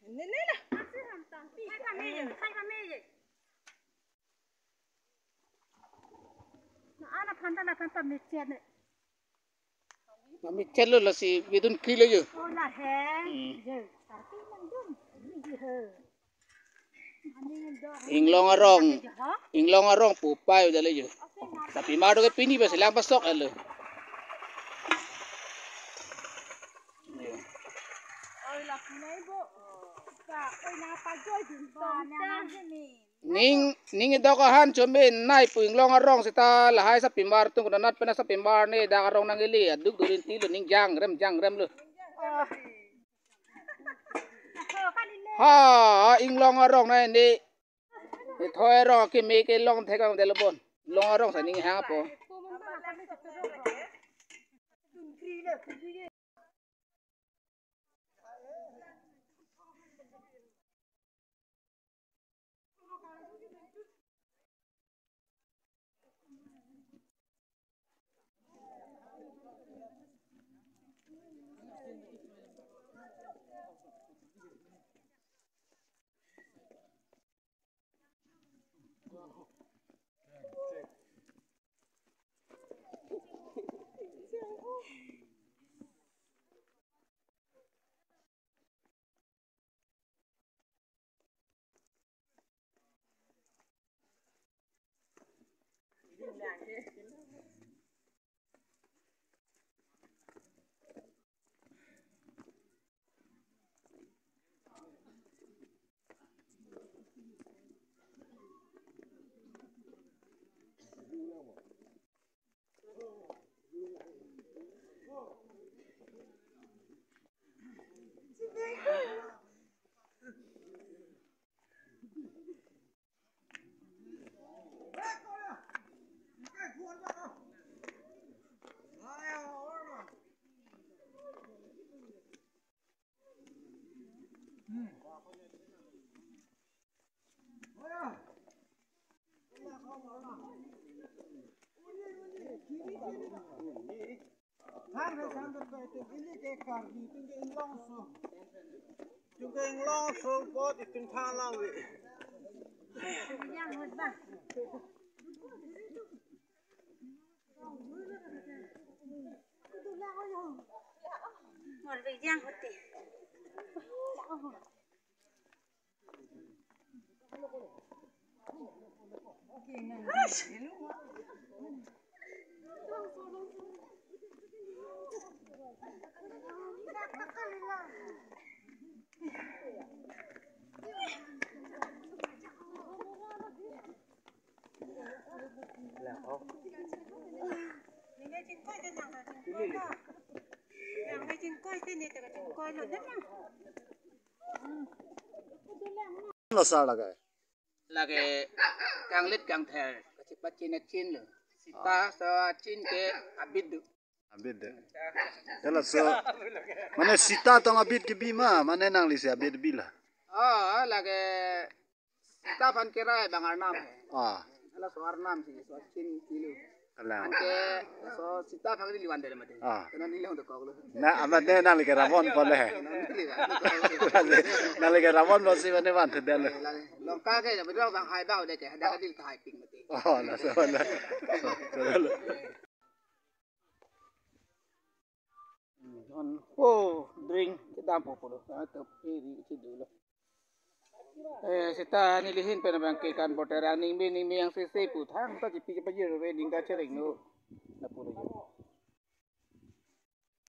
Ini lah. Mami celu lah si bidun kilo je. Oh lah heh. Tapi mendung. Ini he. Inglong arong pupai udah lejo. Tapi maru ke pini besi lang pasok elo. Ning ito kahan chombe nai pu inglong arong sita lahai sa pimbar tung kunanat pena sa pimbar ne da arong nangili aduk durin tilo ning jang rem lo. Ha inglong arong na ni thoi arong ki me ke long theka de lobon long arong sa ning ha po. Lo sa lagay. Lagi kang lit kang ther kacipat chin lo. Sita sa chin ke abid. Abid. Dala so. Mana sita tong abid ke bima, mana nang li si abid bila. Lagi sita pan kira bang arnam. Ala so arnam si so chin kilo. Kala. Ante so sita phang ni liwan dele mate. Kana ni lehong to koglo. Na amade nang li ke ramon pole. Nang li ke ramon lo si mane wan tedele. Long ka ke bedo bang hai bao de ke ada dil thai ping mate. La so la. Drink kita populo. Atau piri si dulu. Sita nilihin pa naman kay kan botera ning mi yang sisi puthang ta jipi pa jiro we ning ka chering no napulo.